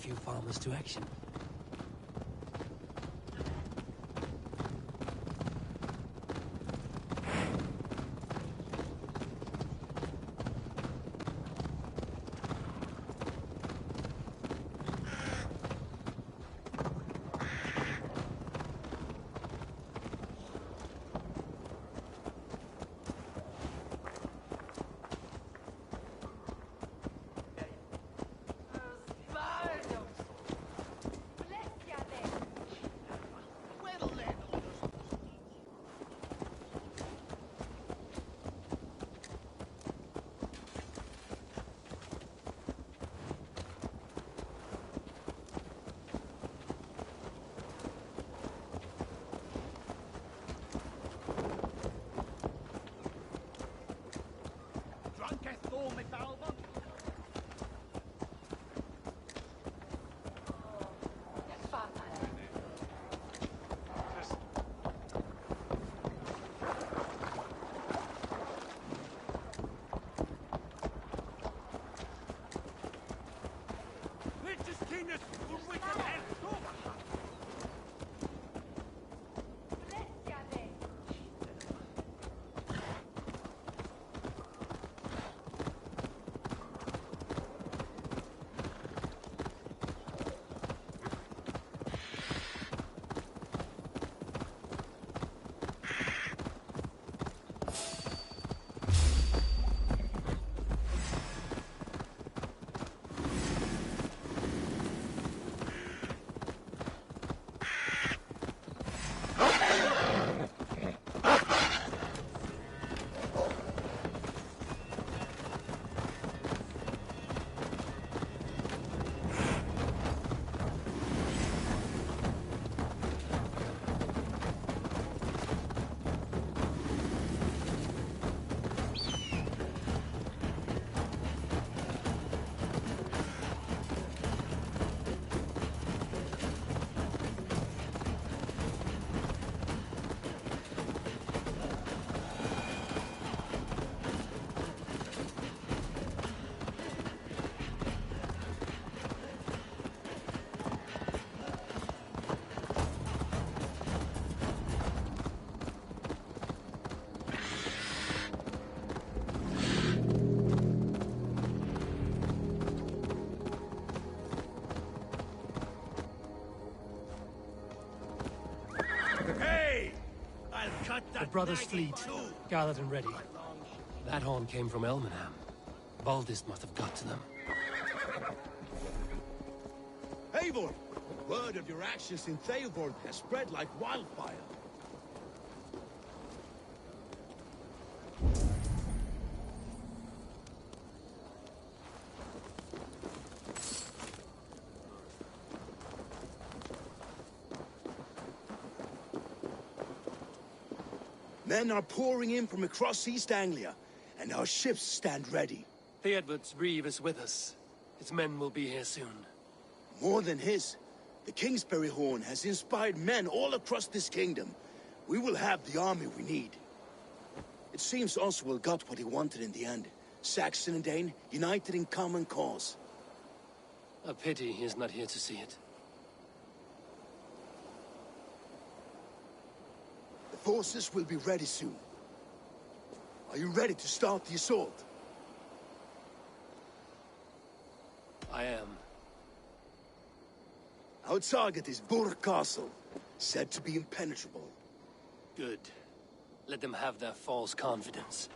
few farmers to action. The brothers' fleet, gathered and ready. That horn came from Elmenham. Baldist must have got to them. Eivor! Word of your actions in Theoborn has spread like wildfire. Men are pouring in from across East Anglia, and our ships stand ready. Theodward's reeve is with us. His men will be here soon. More than his. The Kingsbury Horn has inspired men all across this kingdom. We will have the army we need. It seems Oswald got what he wanted in the end. Saxon and Dane united in common cause. A pity he is not here to see it. The forces will be ready soon. Are you ready to start the assault? I am. Our target is Burg Castle, said to be impenetrable. Good. Let them have their false confidence.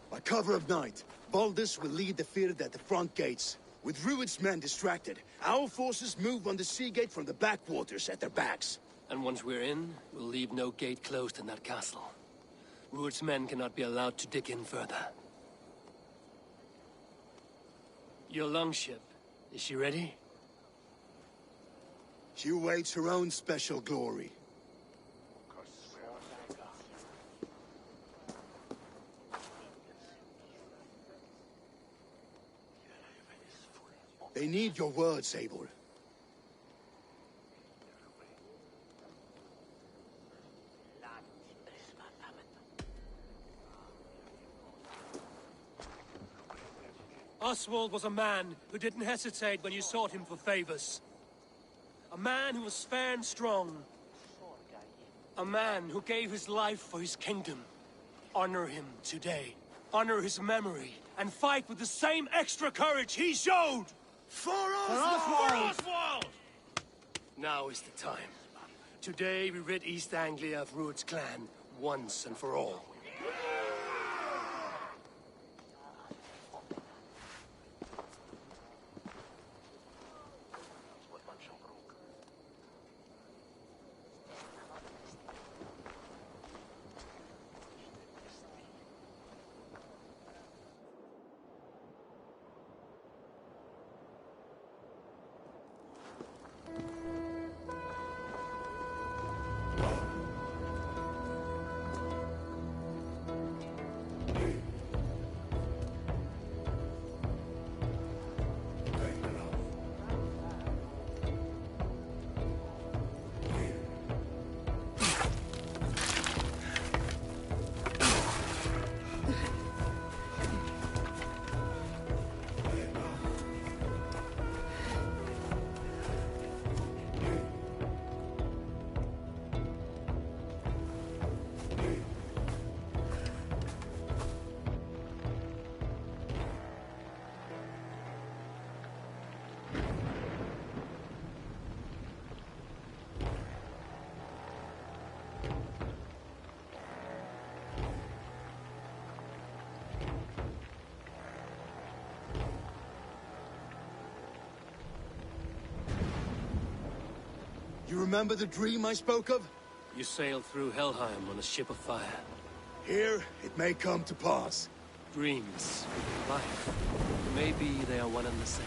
By cover of night, Baldus will lead the field at the front gates. With Rued's men distracted, our forces move on the sea gate from the backwaters at their backs. And once we're in, we'll leave no gate closed in that castle. Rued's men cannot be allowed to dig in further. Your longship, is she ready? She awaits her own special glory. They need your words, Eivor. Oswald was a man who didn't hesitate when you sought him for favors. A man who was fair and strong. A man who gave his life for his kingdom. Honor him today. Honor his memory. And fight with the same extra courage he showed! For Oswald! Now is the time. Today we rid East Anglia of Rued's clan, once and for all. You remember the dream I spoke of? You sailed through Helheim on a ship of fire. Here, it may come to pass. Dreams, life, maybe they are one and the same.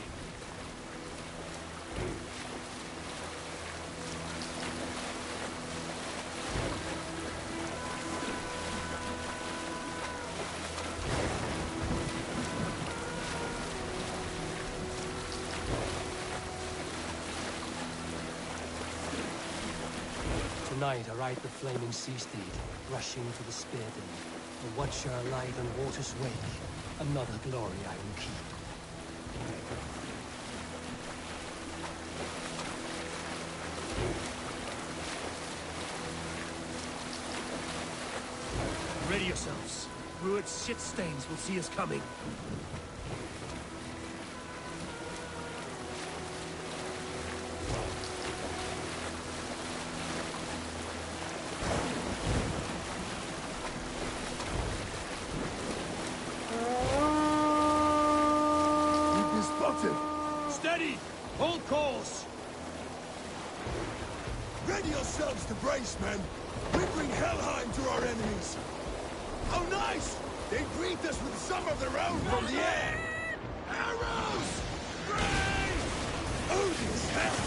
Tonight I ride the flaming sea steed, rushing to the spear den. A watcher light on water's wake, another glory I will keep. Ready yourselves. Rued's shit stains will see us coming. Steady! Hold course! Ready yourselves to brace, men! We bring Helheim to our enemies! How nice! They greet us with some of their own from the air! Arrows! Brave! Odin's hell!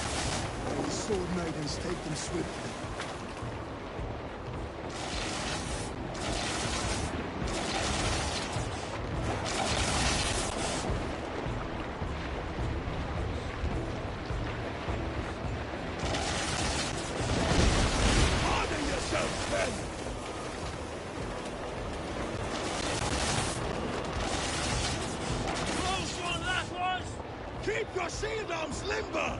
The sword maidens take them swiftly. Keep your shield arms limber!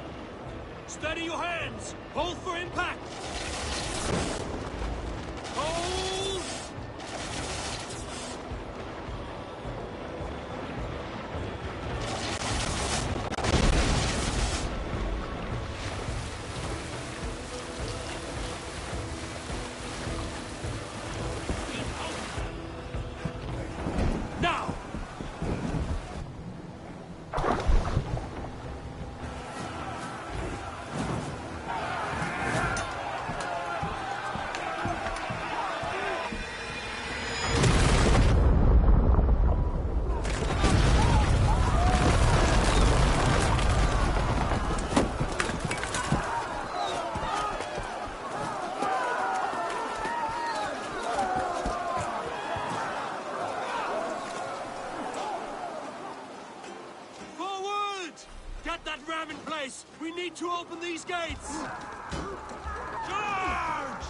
Steady your hands! Hold for impact! Hold! Now! Get that ram in place! We need to open these gates! Charge!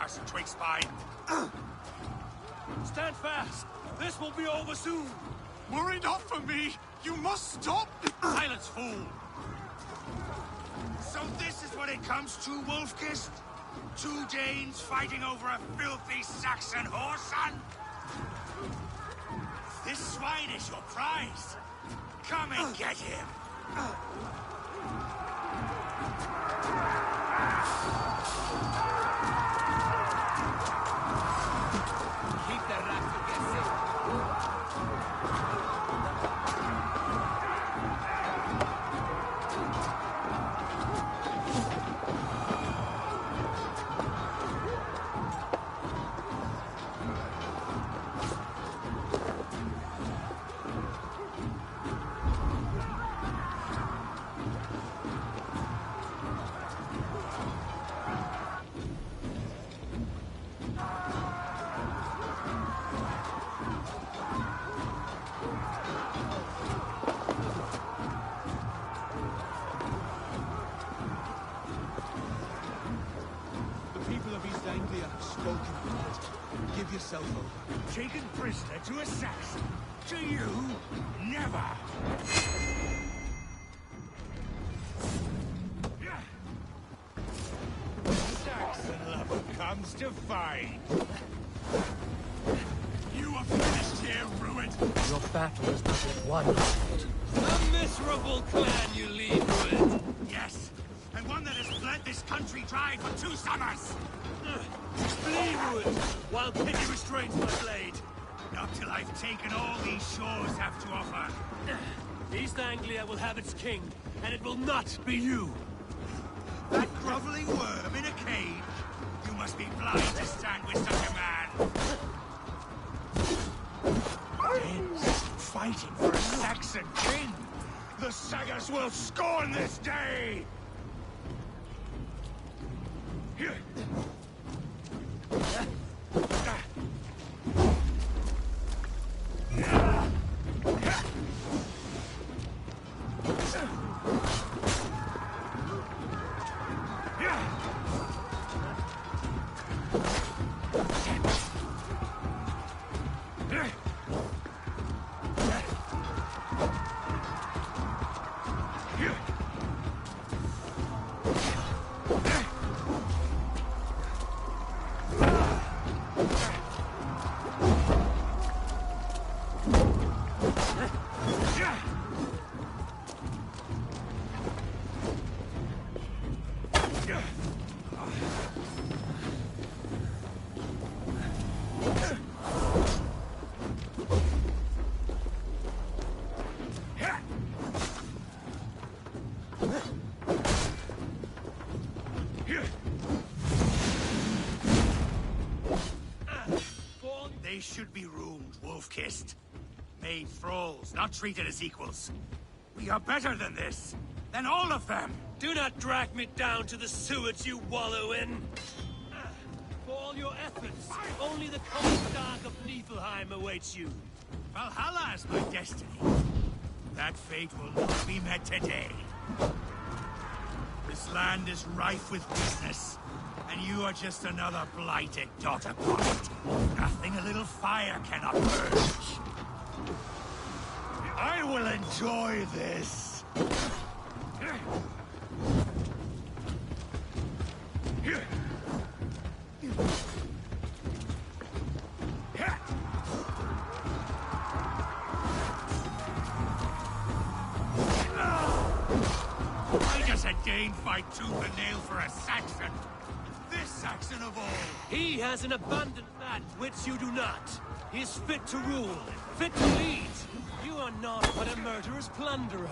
arse and twig spine. Stand fast! This will be over soon! Worry not for me! You must stop! Silence, fool! So this is what it comes to, Wolfkist? 2 Danes fighting over a filthy Saxon whoreson? This swine is your prize! Come and get him! Keep the rat to get sick! Give yourself over. Taken prisoner to a Saxon? To you? Never! Saxon lover comes to fight. You are finished here, Ruined! Your battle is not yet won. A miserable clan you lead with. Yes, and one that has bled this country dry for 2 summers! Flee, Ruined, while pity restrains my blade. Not till I've taken all these shores have to offer. East Anglia will have its king, and it will not be you. That groveling worm in a cage? You must be blind to stand with such a man. Danes fighting for a Saxon king. The Sagas will scorn this day! Here. They should be roomed, wolf-kissed. Made thralls, not treated as equals. We are better than this. Than all of them. Do not drag me down to the sewage you wallow in. For all your efforts, only the cold dark of Niflheim awaits you. Valhalla is my destiny. That fate will not be met today. This land is rife with business, and you are just another blighted dot upon it. Nothing a little fire cannot purge. I will enjoy this. Why does a Dane fight tooth and nail for a Saxon? This Saxon of all. He has an abundant that which you do not. He is fit to rule, fit to lead. You are not but a murderous plunderer.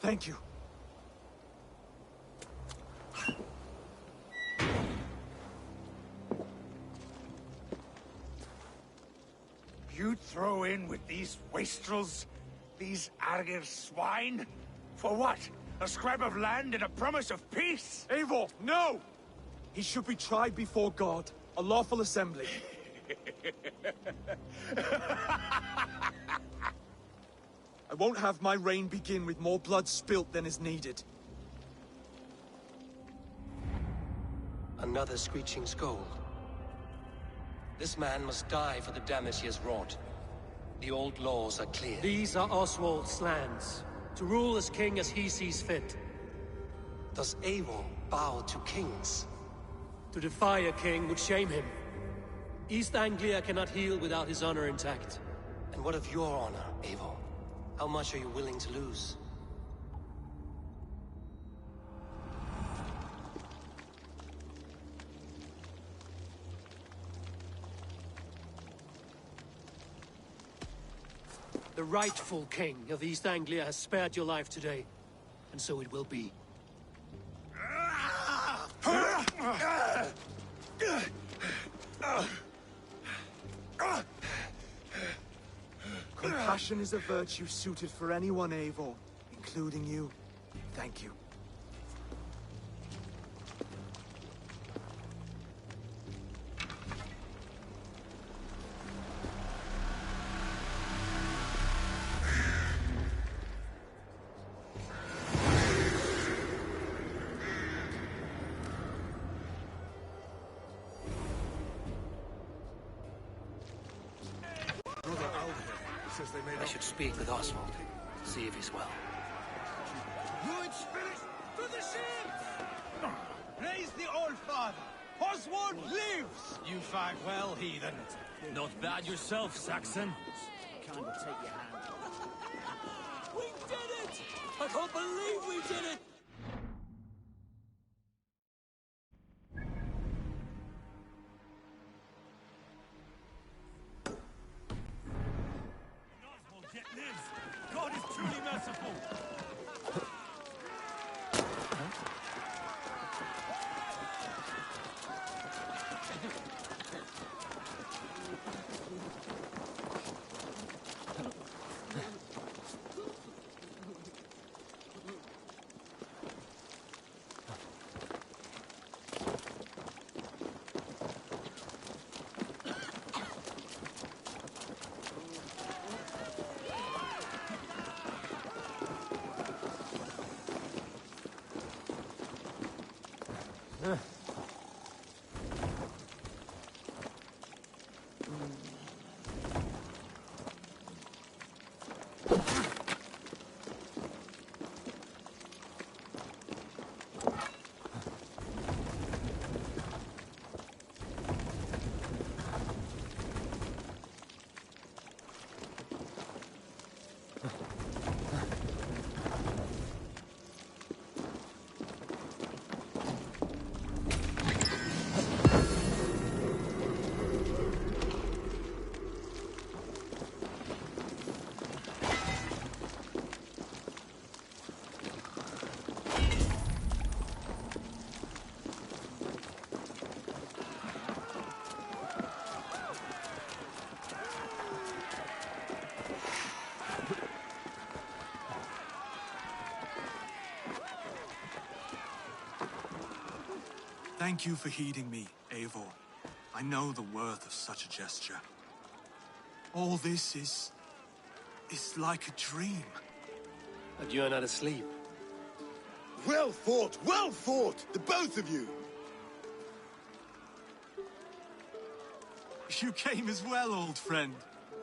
Thank you. You'd throw in with these wastrels? These Argir swine? For what? A scrap of land and a promise of peace? Eivor, no! He should be tried before God, a lawful assembly. I won't have my reign begin with more blood spilt than is needed. Another screeching scold. This man must die for the damage he has wrought. The old laws are clear. These are Oswald's lands, to rule as king as he sees fit. Does Eivor bow to kings? To defy a king would shame him. East Anglia cannot heal without his honor intact. And what of your honor, Eivor? How much are you willing to lose? The rightful king of East Anglia has spared your life today, and so it will be. Compassion is a virtue suited for anyone, Eivor, including you. Thank you. I should speak with Oswald, see if he's well. Good spirit, to the ship! Praise the Old Father! Oswald lives! You fight well, heathen. Not bad yourself, Saxon. Kind of take your hand. We did it! I can't believe we did it! Oswald yet lives. God is truly merciful. Thank you for heeding me, Eivor. I know the worth of such a gesture. All this is like a dream. But you are not asleep. Well fought, the both of you! You came as well, old friend.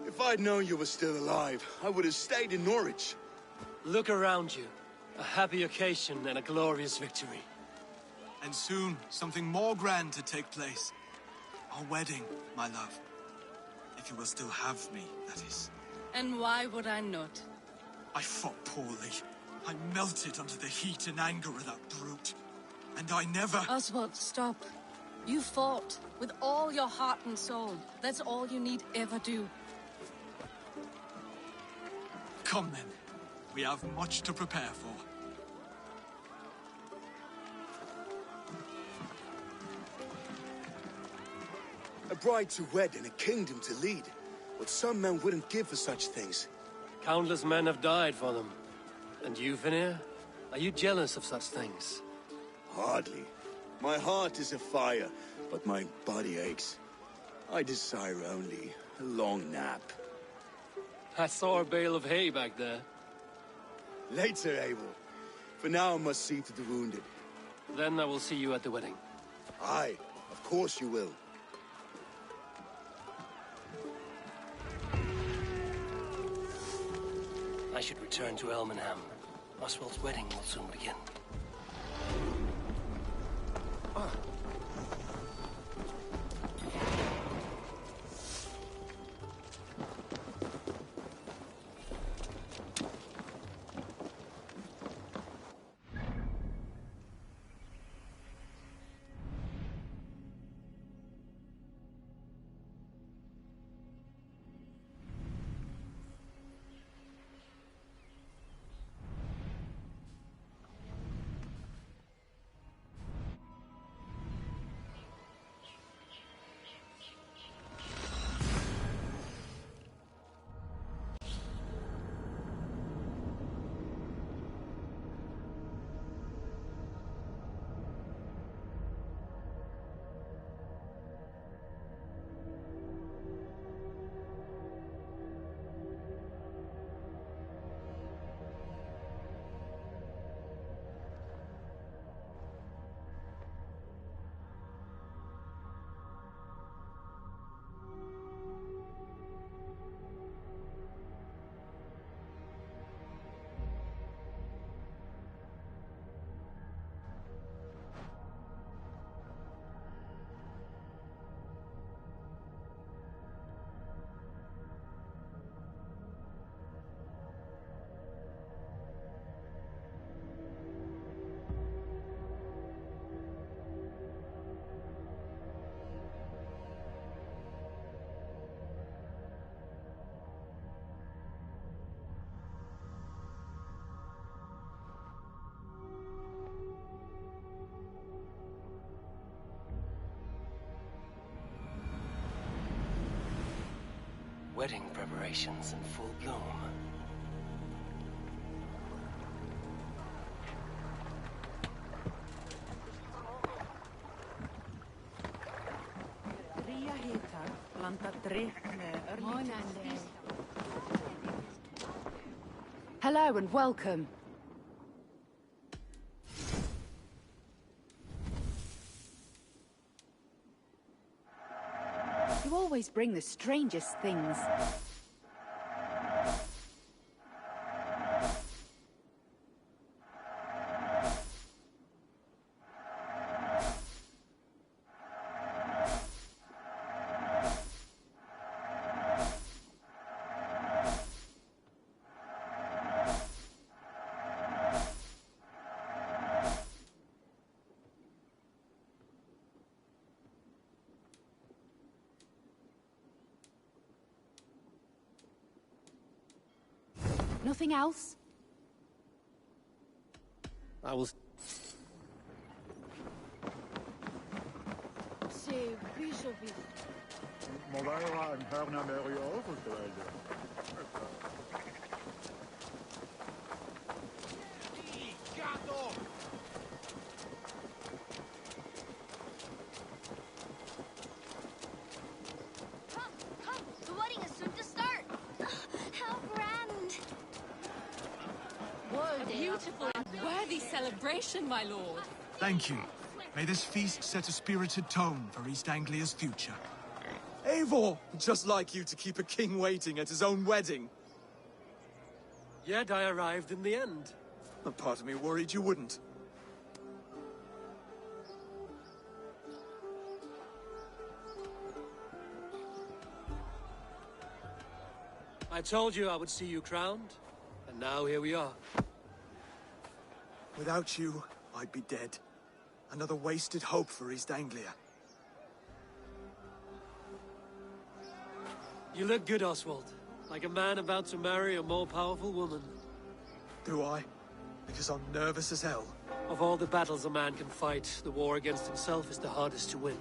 If I'd known you were still alive, I would have stayed in Norwich. Look around you. A happy occasion and a glorious victory. And soon, something more grand to take place. Our wedding, my love. If you will still have me, that is. And why would I not? I fought poorly. I melted under the heat and anger of that brute. And I never... Oswald, stop. You fought with all your heart and soul. That's all you need ever do. Come then. We have much to prepare for. bride to wed and a kingdom to lead. What some men wouldn't give for such things. Countless men have died for them. And you, Vanir? Are you jealous of such things? Hardly. My heart is afire, but my body aches. I desire only a long nap. I saw a bale of hay back there. Later, Eivor. For now, I must see to the wounded. Then I will see you at the wedding. Aye, of course you will. I should return to Elmenham. Oswald's wedding will soon begin. Wedding preparations in full bloom. Hello and welcome. You always bring the strangest things. Nothing else? I will... C'est Bishopie. Come! The wedding is soon to start! How grand! A beautiful and worthy celebration, my lord. Thank you. May this feast set a spirited tone for East Anglia's future. Eivor! Just like you to keep a king waiting at his own wedding. Yet I arrived in the end. A part of me worried you wouldn't. I told you I would see you crowned, and now here we are. Without you, I'd be dead. Another wasted hope for East Anglia. You look good, Oswald. Like a man about to marry a more powerful woman. Do I? Because I'm nervous as hell. Of all the battles a man can fight, the war against himself is the hardest to win.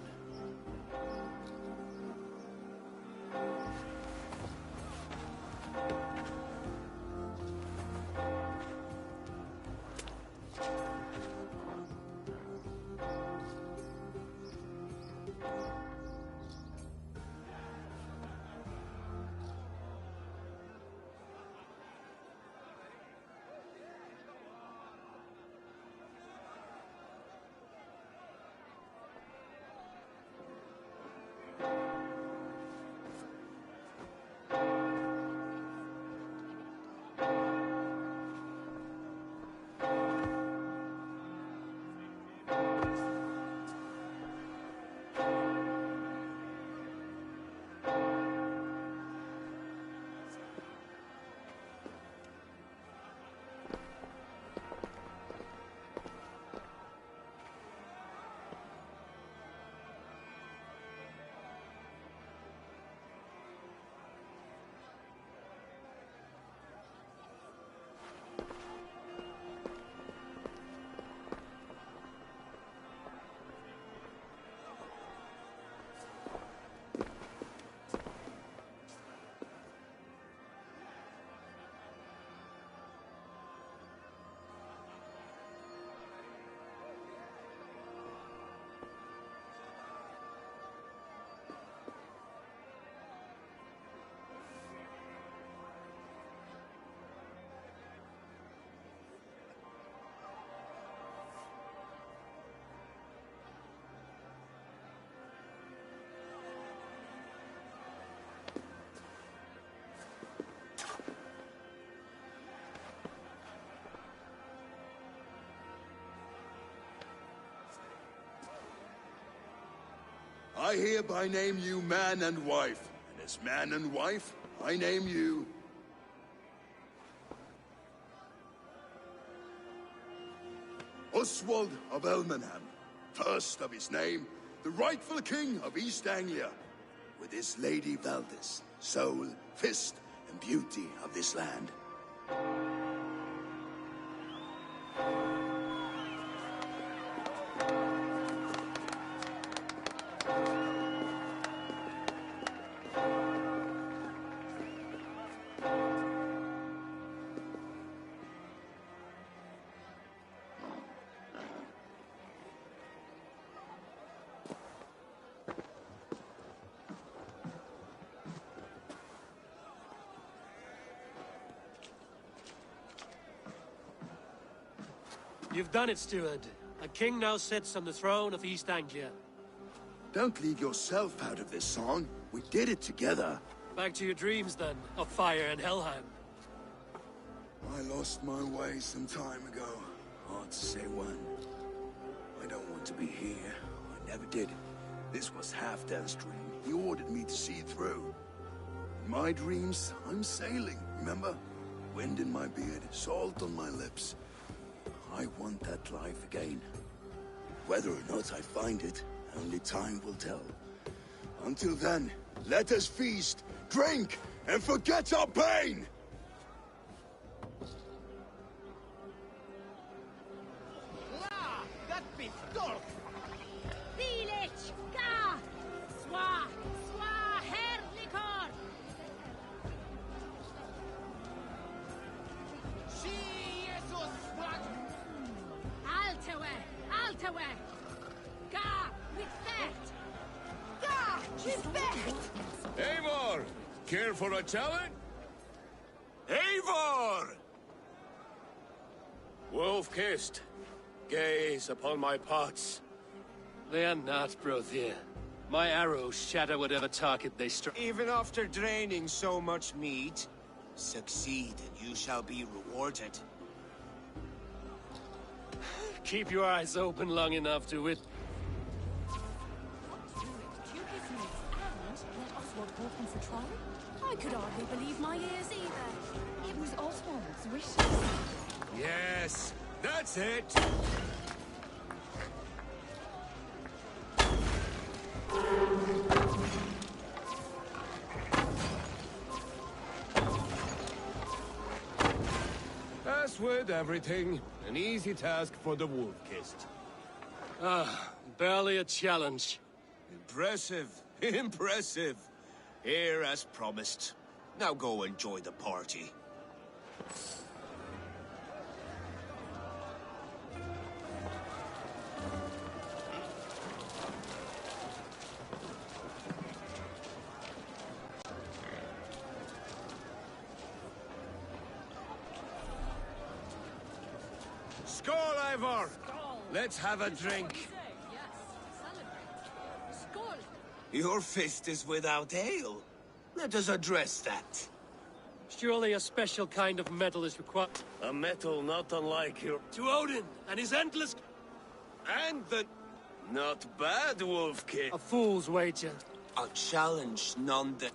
I hereby name you man and wife. And as man and wife, I name you... Oswald of Elmenham, first of his name, the rightful king of East Anglia, with his lady Valdis, soul, fist, and beauty of this land. You've done it, steward. A king now sits on the throne of East Anglia. Don't leave yourself out of this song. We did it together. Back to your dreams, then, of fire and Helheim. I lost my way some time ago. Hard to say when. I don't want to be here. I never did. This was Halfdan's dream. He ordered me to see through. In my dreams, I'm sailing, remember? Wind in my beard, salt on my lips. I want that life again. Whether or not I find it, only time will tell. Until then, let us feast, drink, and forget our pain! Eivor! Care for a challenge? Eivor! Wolf-kissed, gaze upon my parts. They are not, Brothier. My arrows shatter whatever target they strike. Even after draining so much meat, succeed and you shall be rewarded. Keep your eyes open long enough to wit. I could hardly believe my ears either. It was Oswald's wishes. Yes, that's it! As with everything, an easy task for the wolf-kissed. Barely a challenge. Impressive, impressive. Here as promised. Now go enjoy the party. Skål, Eivor! Let's have a drink. Your fist is without ale. Let us address that. Surely a special kind of metal is required. A metal not unlike your... To Odin and his endless... And the... Not bad, Wolf-kid. A fool's wager. A challenge none that...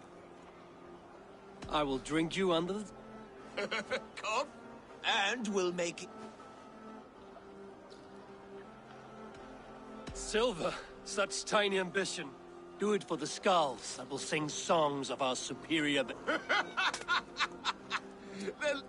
I will drink you under the... Come, and we'll make it... Silver, such tiny ambition. Do it for the skulls that will sing songs of our superior... Well...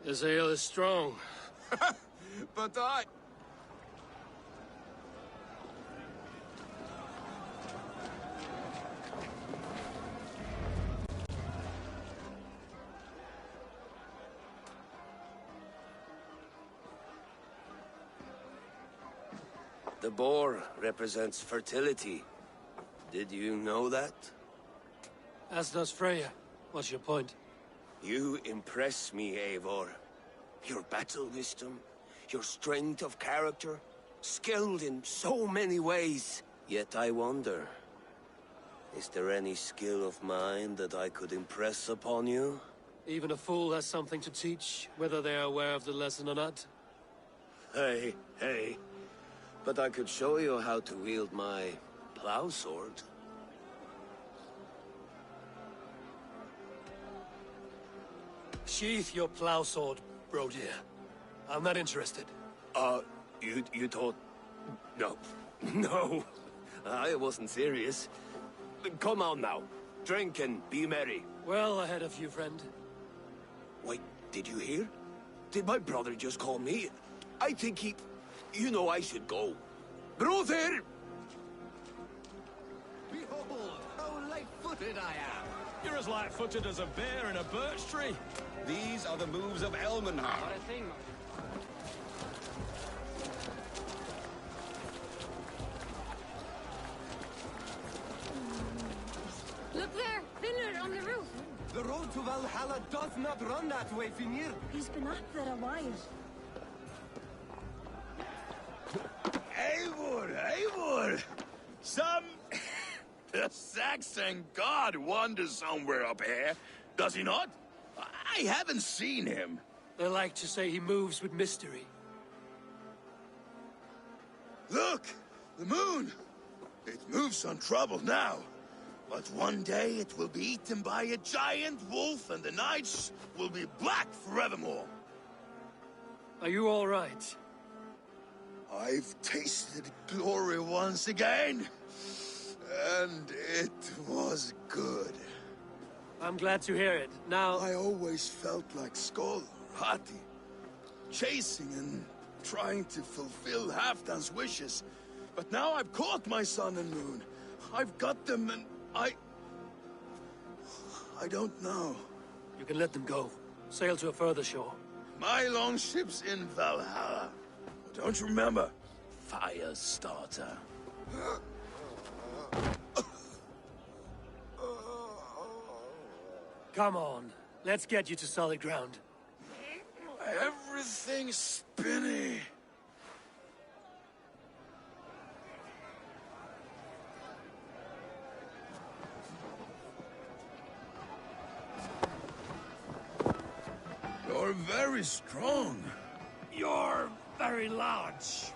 This ale is strong. But I... The boar represents fertility. Did you know that? As does Freya. What's your point? You impress me, Eivor. Your battle wisdom, your strength of character, skilled in so many ways. Yet I wonder, is there any skill of mine that I could impress upon you? Even a fool has something to teach, whether they are aware of the lesson or not. Hey. But I could show you how to wield my plow sword. Sheath your plow sword, bro dear. I'm not interested. You thought... No. No. I wasn't serious. Come on now. Drink and be merry. Well ahead of you, friend. Wait, did you hear? Did my brother just call me? I think he... You know I should go. Brother! Behold, how light-footed I am! You're as light-footed as a bear in a birch tree. These are the moves of Elmenhard. Not a thing. Look there! Vinner on the roof! The road to Valhalla does not run that way, Finir. He's been up there a while. Eivor! Some Saxon god wanders somewhere up here, does he not? I haven't seen him. They like to say he moves with mystery. Look! The moon! It moves on trouble now. But one day it will be eaten by a giant wolf and the nights will be black forevermore. Are you all right? I've tasted glory once again. And it was good. I'm glad to hear it. Now... I always felt like Skoll, Hati, chasing and trying to fulfill Halfdan's wishes. But now I've caught my sun and moon. I've got them and I don't know. You can let them go. Sail to a further shore. My longship's in Valhalla. Don't you remember? Fire starter. Come on. Let's get you to solid ground. Everything's spinny. You're very strong. You're very large.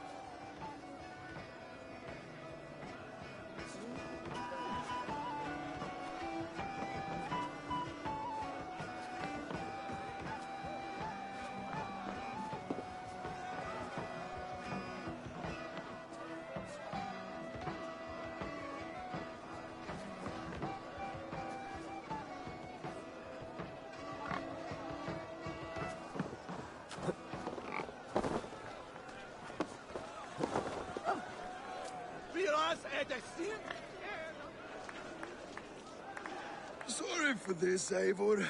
Sorry for this, Eivor.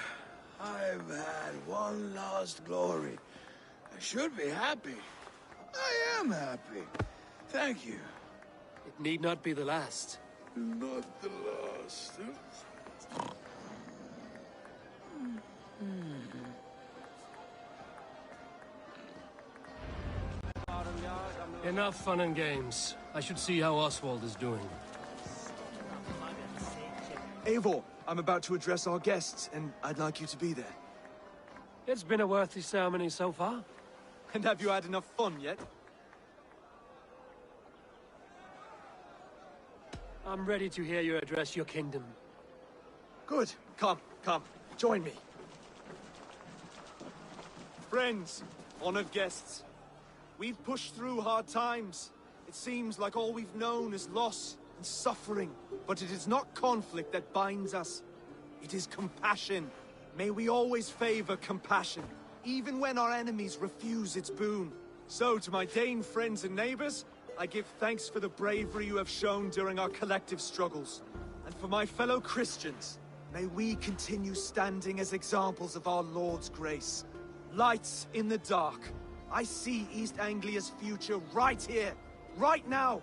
I've had one last glory. I should be happy. I am happy. Thank you. It need not be the last. Not the last. Enough fun and games. I should see how Oswald is doing. Eivor, I'm about to address our guests, and I'd like you to be there. It's been a worthy ceremony so far. And have you had enough fun yet? I'm ready to hear you address your kingdom. Good. Come. join me. Friends, honored guests, we've pushed through hard times. It seems like all we've known is loss and suffering, but it is not conflict that binds us. It is compassion. May we always favor compassion, even when our enemies refuse its boon. So, to my Dane friends and neighbors, I give thanks for the bravery you have shown during our collective struggles. And for my fellow Christians, may we continue standing as examples of our Lord's grace. Lights in the dark. I see East Anglia's future right here, right now,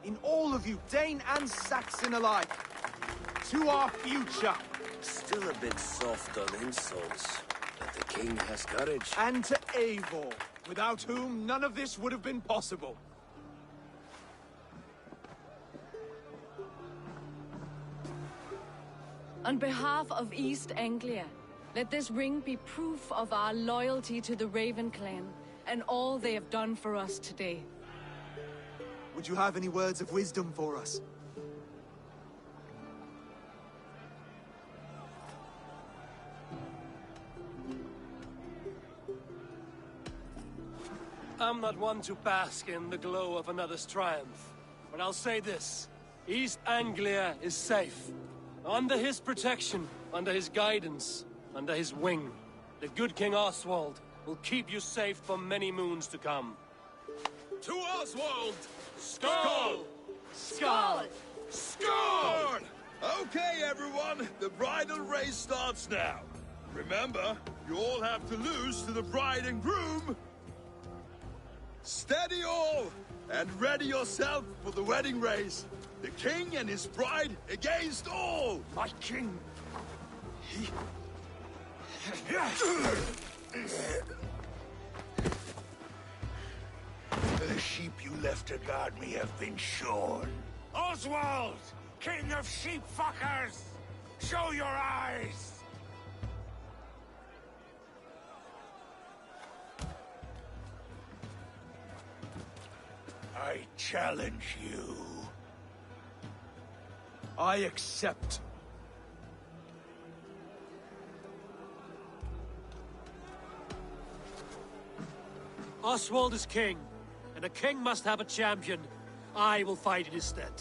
in all of you, Dane and Saxon alike. To our future. Still a bit soft on insults, but the king has courage. And to Eivor, without whom none of this would have been possible. On behalf of East Anglia, let this ring be proof of our loyalty to the Raven clan and all they have done for us today. Would you have any words of wisdom for us? I'm not one to bask in the glow of another's triumph, but I'll say this. East Anglia is safe. Under his protection, under his guidance, under his wing. The good King Oswald will keep you safe for many moons to come. To Oswald! Skull! Skull! Score! Okay, everyone, the bridal race starts now. Remember, you all have to lose to the bride and groom. Steady all, and ready yourself for the wedding race. The king and his bride against all! My king! The sheep you left to guard me have been shorn. Oswald! King of sheep fuckers! Show your eyes! I challenge you. I accept. Oswald is king, and a king must have a champion. I will fight in his stead.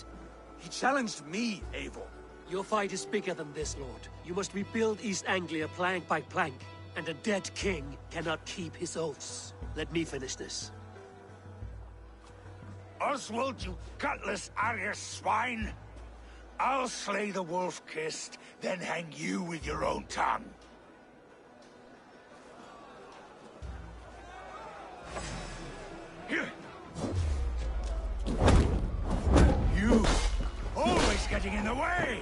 He challenged me, Eivor. Your fight is bigger than this, Lord. You must rebuild East Anglia plank by plank, and a dead king cannot keep his oaths. Let me finish this. Oswald, you gutless Arya swine! I'll slay the wolf-kissed, then hang you with your own tongue. You! Always getting in the way!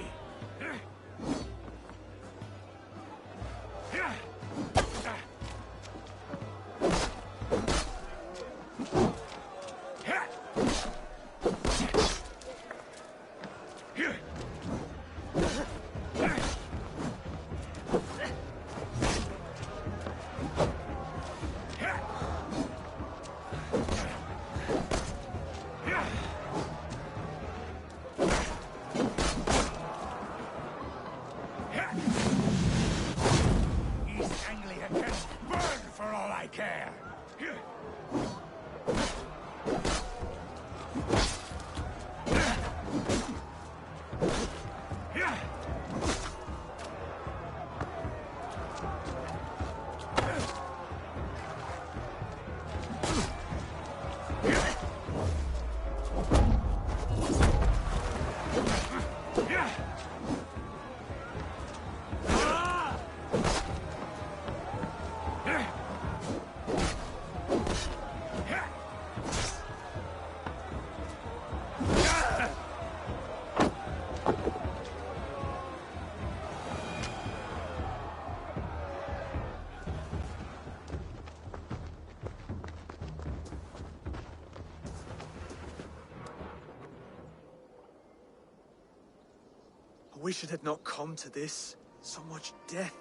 I wish it had not come to this. So much death,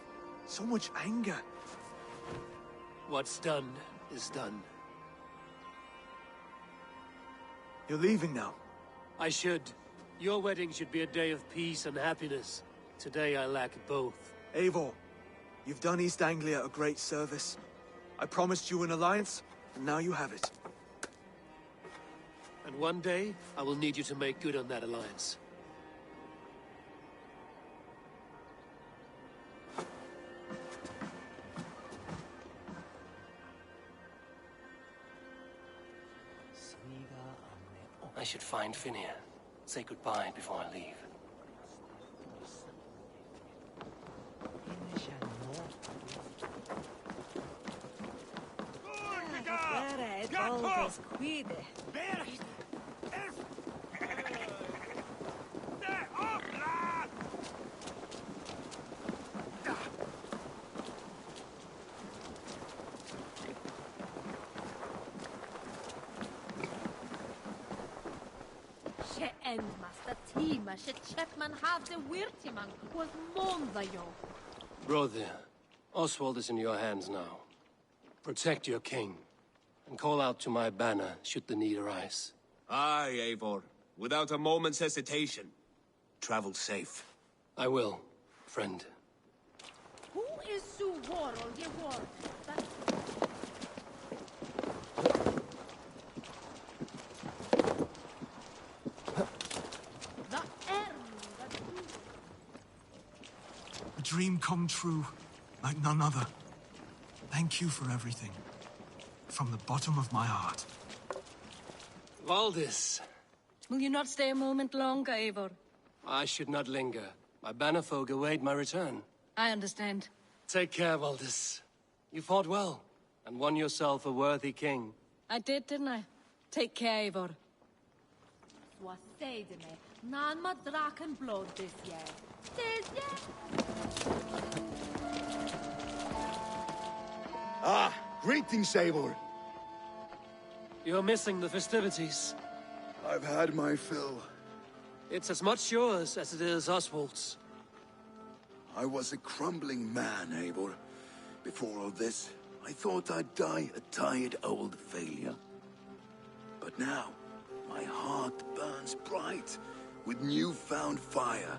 so much anger. What's done is done. You're leaving now. I should. Your wedding should be a day of peace and happiness. Today I lack both. Eivor, You've done East Anglia a great service. I promised you an alliance, and now you have it. And one day, I will need you to make good on that alliance. I should find Finnear. Say goodbye before I leave. Brother, Oswald is in your hands now. Protect your king, and call out to my banner should the need arise. Aye, Eivor. Without a moment's hesitation. Travel safe. I will, friend. Who is Suvorol Gewor? A dream come true, like none other. Thank you for everything. From the bottom of my heart. Valdis, Will you not stay a moment longer, Eivor? I should not linger. My banner folk await my return. I understand. Take care, Valdis. You fought well, and won yourself a worthy king. I did, didn't I? Take care, Eivor. Vad säger du mig? Namma draken blod this year. This year? Ah, greetings, Eivor. You're missing the festivities. I've had my fill. It's as much yours as it is Oswald's. I was a crumbling man, Eivor. Before all this, I thought I'd die a tired old failure. But now, my heart burns bright with newfound fire.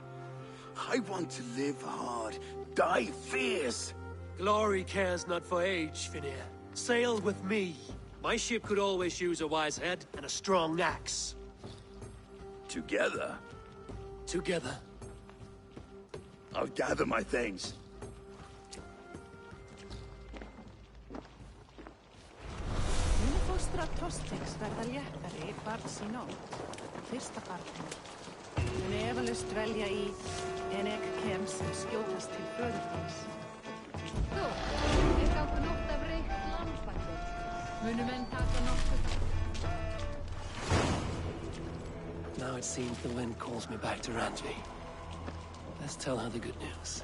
I want to live hard, die fierce. Glory cares not for age, Finnear. Sail with me. My ship could always use a wise head and a strong axe. Together? Together. I'll gather my things. Fóstra Tostiks verða léttari barns í nótt. Fyrsta barnið. Mun efalaust dvelja í en ekki kem sem skjótast til föðurins. Þú, við gáum nótt af reykt lambandi. Munum enn taka nokkuð. Now it seems the wind calls me back to Randvi. Let's tell her the good news.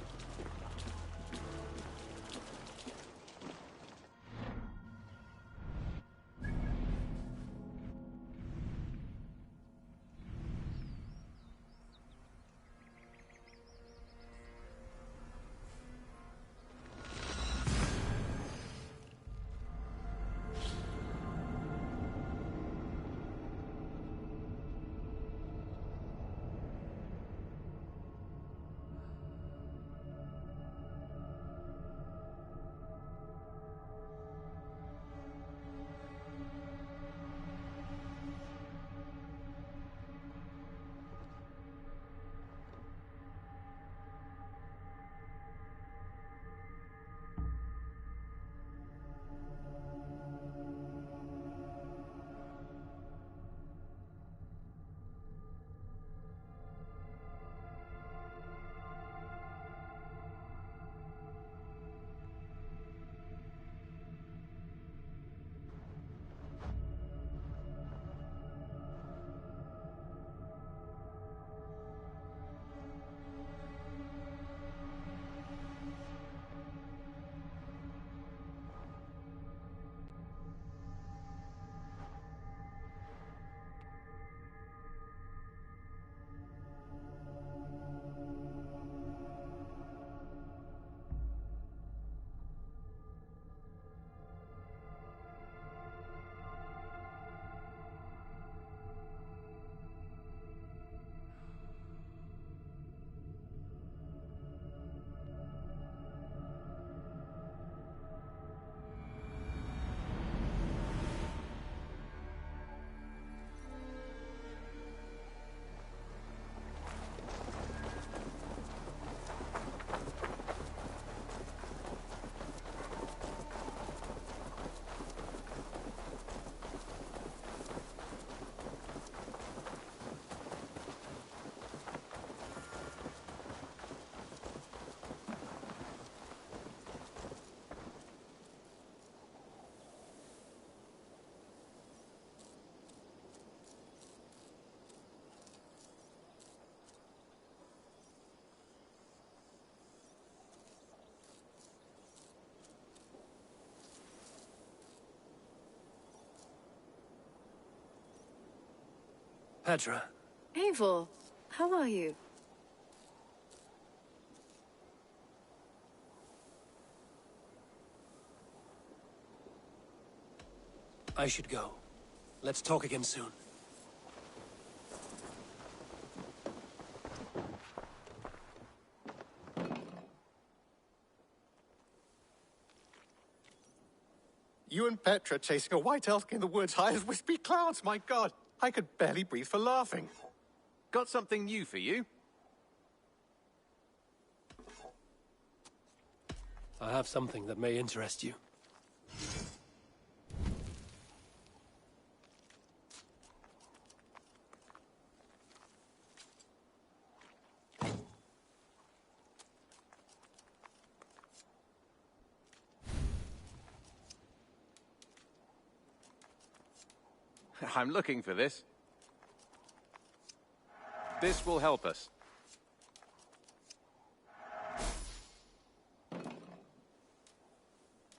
Petra. Eivor, how are you? I should go. Let's talk again soon. You and Petra chasing a white elk in the woods high as wispy clouds, my god! I could barely breathe for laughing. Got something new for you? I have something that may interest you. I'm looking for this. This will help us.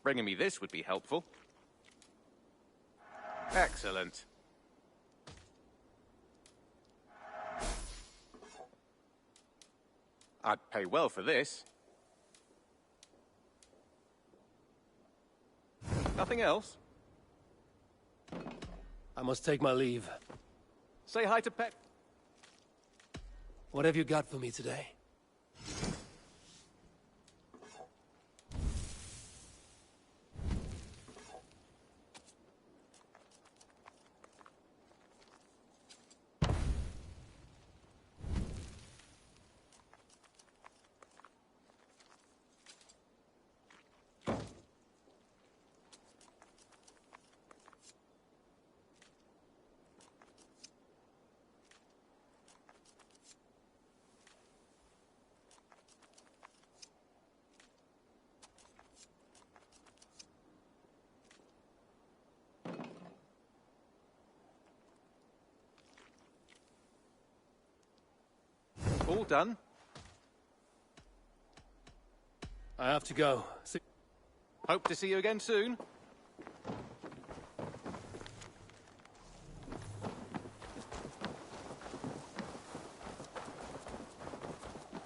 Bringing me this would be helpful. Excellent. I'd pay well for this. Nothing else? I must take my leave. Say hi to Pet. What have you got for me today? All done? I have to go. Hope to see you again soon.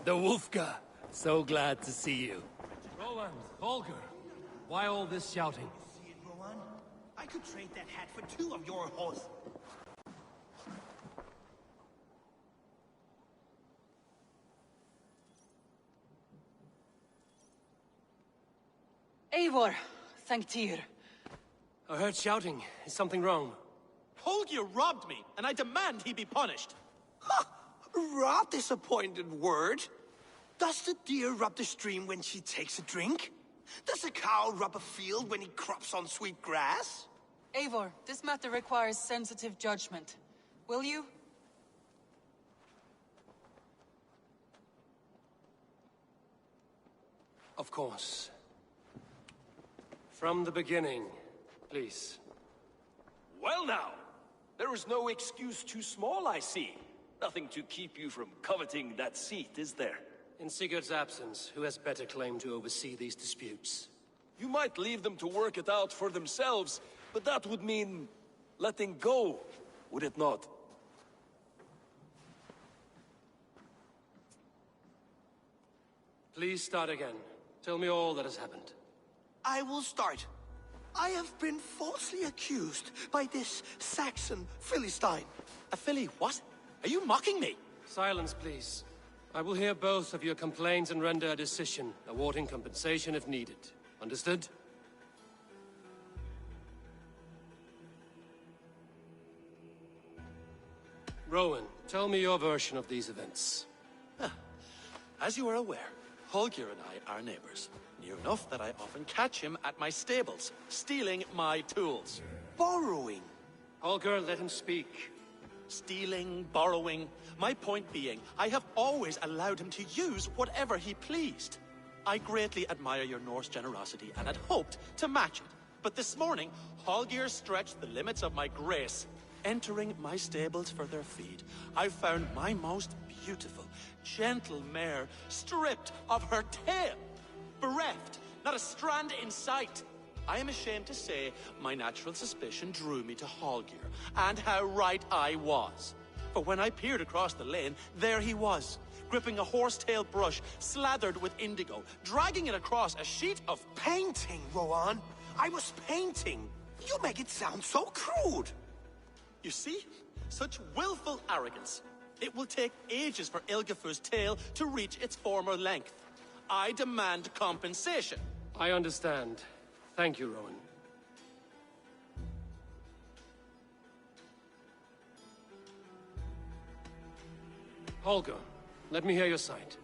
The Wolfka! So glad to see you. Roland, Holger, why all this shouting? See it, Rowan? I could trade that hat for 2 of your horses. Eivor, thank Tyr. I heard shouting. Is something wrong? Holger robbed me, and I demand he be punished. Ha! Rot disappointed word. Does the deer rub the stream when she takes a drink? Does a cow rub a field when he crops on sweet grass? Eivor, this matter requires sensitive judgment. Will you? Of course. From the beginning, please. Well now, there is no excuse too small, I see. Nothing to keep you from coveting that seat, is there? In Sigurd's absence, who has better claim to oversee these disputes? You might leave them to work it out for themselves, but that would mean letting go, would it not? Please start again. Tell me all that has happened. I will start. I have been falsely accused by this Saxon Philistine. A Philly what? Are you mocking me? Silence, please. I will hear both of your complaints and render a decision, awarding compensation if needed. Understood? Rowan, tell me your version of these events. As you are aware, Holger and I are neighbors. Near enough that I often catch him at my stables, stealing my tools. Borrowing. Holger, let him speak. Stealing, borrowing. My point being, I have always allowed him to use whatever he pleased. I greatly admire your Norse generosity and had hoped to match it. But this morning, Holger stretched the limits of my grace. Entering my stables for their feed, I found my most beautiful, gentle mare stripped of her tail. Bereft, not a strand in sight. I am ashamed to say my natural suspicion drew me to Holger, and how right I was. For when I peered across the lane, there he was, gripping a horsetail brush slathered with indigo, dragging it across a sheet of... Painting, Rowan! I was painting! You make it sound so crude! You see? Such willful arrogance. It will take ages for Ilgafur's tail to reach its former length. I demand compensation. I understand. Thank you, Rowan. Holger, let me hear your side.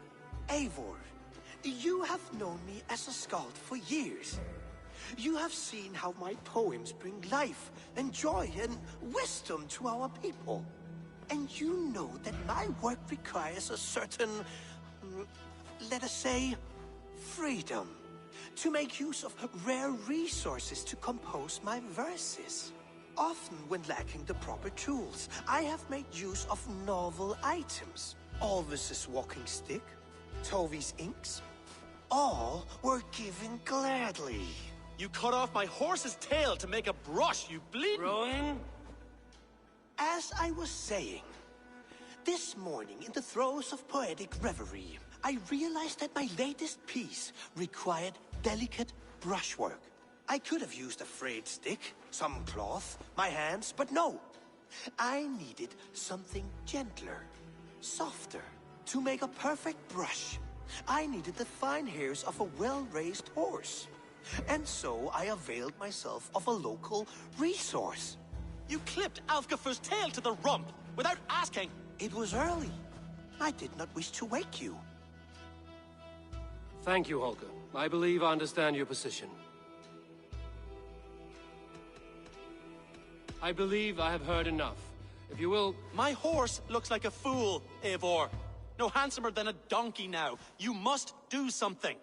Eivor, you have known me as a skald for years. You have seen how my poems bring life and joy and wisdom to our people. And you know that my work requires a certain, let us say, freedom. To make use of rare resources to compose my verses. Often when lacking the proper tools, I have made use of novel items. Alvis's walking stick, Tovi's inks, all were given gladly. You cut off my horse's tail to make a brush, you bleeding... Rowan? As I was saying, this morning in the throes of poetic reverie, I realized that my latest piece required delicate brushwork. I could have used a frayed stick, some cloth, my hands, but no. I needed something gentler, softer. To make a perfect brush, I needed the fine hairs of a well-raised horse. And so I availed myself of a local resource. You clipped Alfgafur's tail to the rump, without asking. It was early. I did not wish to wake you. Thank you, Holger. I believe I understand your position. I believe I have heard enough. If you will... My horse looks like a fool, Eivor. No handsomer than a donkey now. You must do something.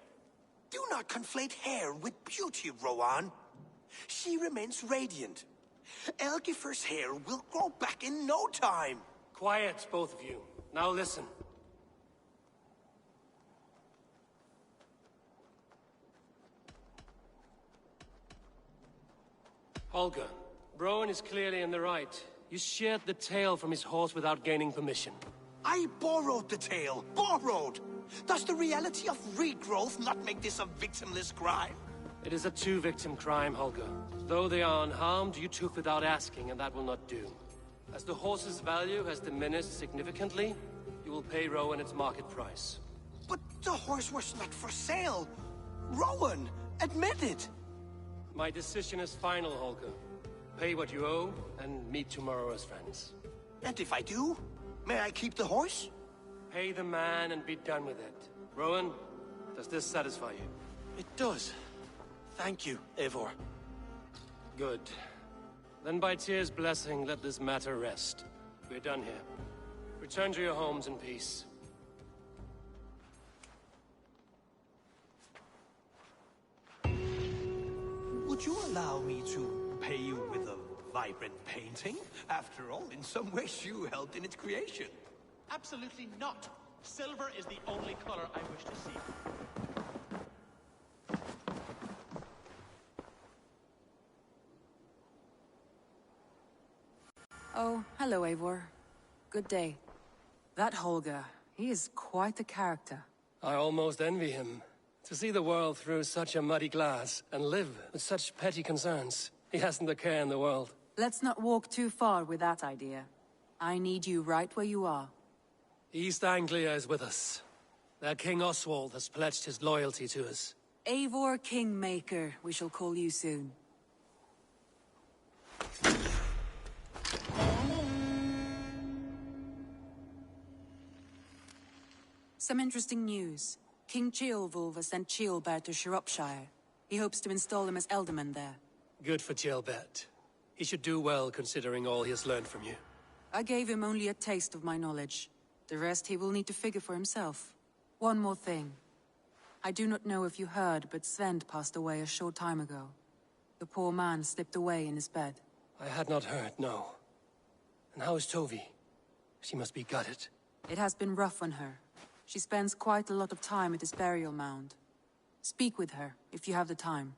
Do not conflate hair with beauty, Rowan. She remains radiant. Elgifur's hair will grow back in no time. Quiet, both of you. Now listen. Holger, Rowan is clearly in the right. You sheared the tail from his horse without gaining permission. I borrowed the tail. Borrowed! Does the reality of regrowth not make this a victimless crime? It is a two-victim crime, Holger. Though they are unharmed, you took without asking, and that will not do. As the horse's value has diminished significantly, you will pay Rowan its market price. But the horse was not for sale. Rowan, admit it. My decision is final, Holger. Pay what you owe, and meet tomorrow as friends. And if I do, may I keep the horse? Pay the man and be done with it. Rowan, does this satisfy you? It does. Thank you, Eivor. Good. Then by Tyr's blessing, let this matter rest. We're done here. Return to your homes in peace. Would you allow me to pay you with a vibrant painting? After all, in some ways you helped in its creation. Absolutely not. Silver is the only color I wish to see. Oh, hello, Eivor. Good day. That Holger, he is quite a character. I almost envy him. To see the world through such a muddy glass, and live with such petty concerns. He hasn't a care in the world. Let's not walk too far with that idea. I need you right where you are. East Anglia is with us. Their King Oswald has pledged his loyalty to us. Eivor Kingmaker, we shall call you soon. Some interesting news. King Ceolwulf has sent Ceolbert to Shropshire. He hopes to install him as Elderman there. Good for Ceolbert. He should do well considering all he has learned from you. I gave him only a taste of my knowledge. The rest he will need to figure for himself. One more thing. I do not know if you heard, but Svend passed away a short time ago. The poor man slipped away in his bed. I had not heard, no. And how is Tovi? She must be gutted. It has been rough on her. She spends quite a lot of time at his burial mound. Speak with her, if you have the time.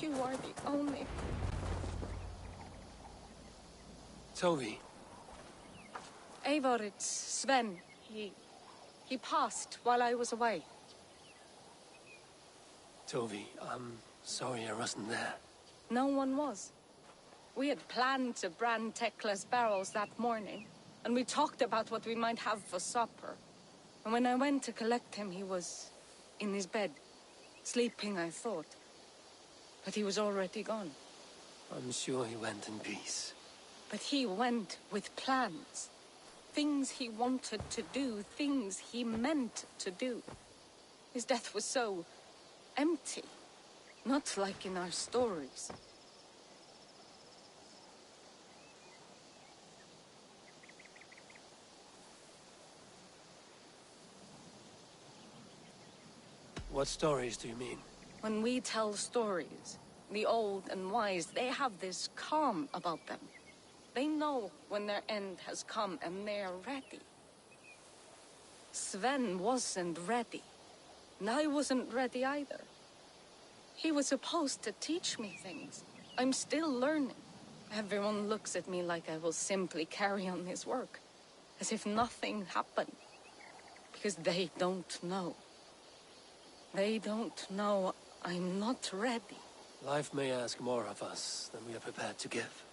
You are the only... Toby. Eivor, it's Sven. He passed while I was away. Toby, I'm sorry I wasn't there. No one was. We had planned to brand Tekla's barrels that morning, and we talked about what we might have for supper. And when I went to collect him, he was in his bed. Sleeping, I thought. But he was already gone. I'm sure he went in peace. But he went with plans. Things he wanted to do, things he meant to do. His death was so empty. Not like in our stories. What stories do you mean? When we tell stories, the old and wise, they have this calm about them. They know when their end has come and they're ready. Sven wasn't ready. And I wasn't ready either. He was supposed to teach me things. I'm still learning. Everyone looks at me like I will simply carry on his work. As if nothing happened. Because they don't know. They don't know I'm not ready. Life may ask more of us than we are prepared to give.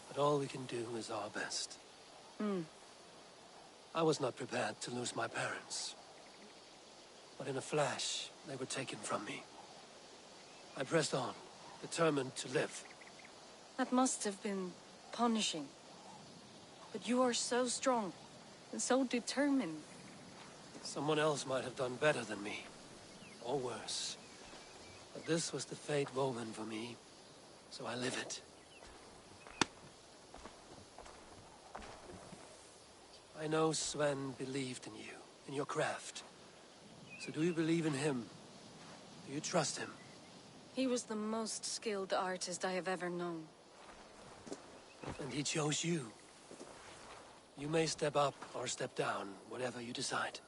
But all we can do is our best. I was not prepared to lose my parents. But in a flash, they were taken from me. I pressed on, determined to live. That must have been punishing. But you are so strong, and so determined. Someone else might have done better than me. Or worse. But this was the fate woven for me, so I live it. I know Sven believed in you, in your craft. So do you believe in him? Do you trust him? He was the most skilled artist I have ever known. And he chose you. You may step up or step down, whatever you decide.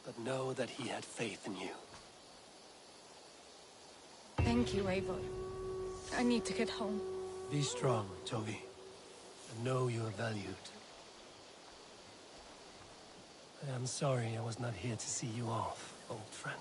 But know that he had faith in you. Thank you, Eivor. I need to get home. Be strong, Toby. And know you are valued. I am sorry I was not here to see you off, old friend.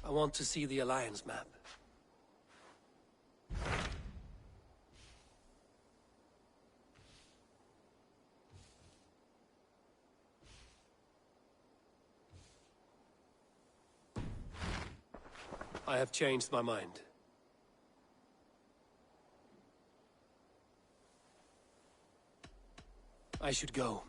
I want to see the Alliance map. I have changed my mind. I should go.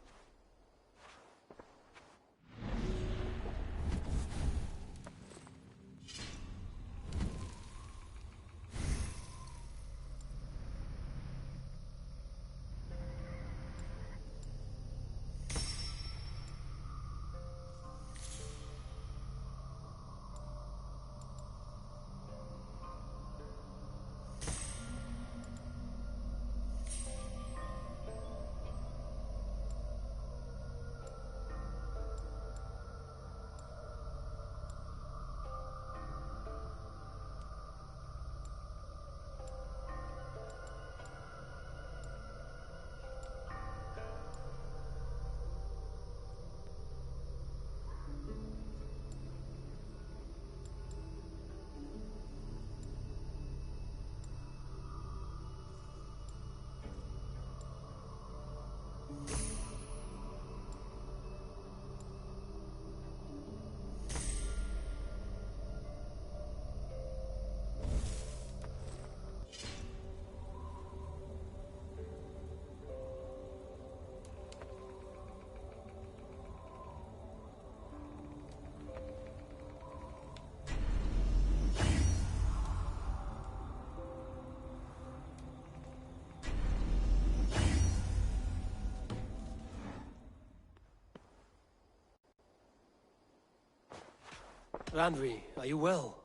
Randvi, are you well?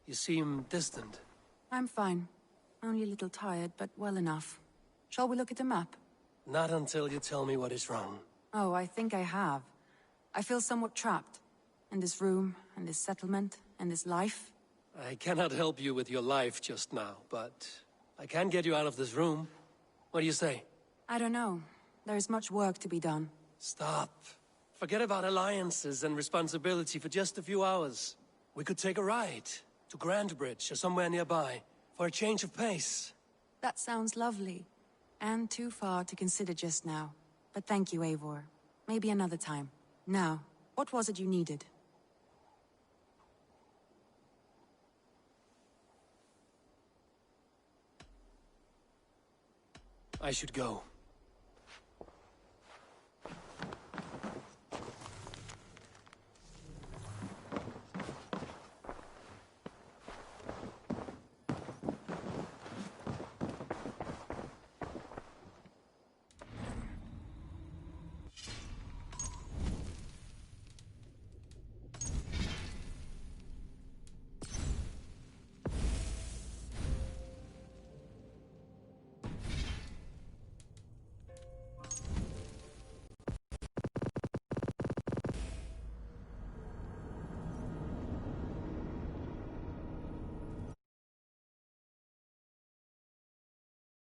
You seem distant. I'm fine. Only a little tired, but well enough. Shall we look at the map? Not until you tell me what is wrong. Oh, I think I have. I feel somewhat trapped. In this room, in this settlement, in this life. I cannot help you with your life just now, but I can get you out of this room. What do you say? I don't know. There is much work to be done. Stop. Forget about alliances and responsibility for just a few hours. We could take a ride to Grandbridge or somewhere nearby for a change of pace. That sounds lovely. And too far to consider just now. But thank you, Eivor. Maybe another time. Now, what was it you needed? I should go.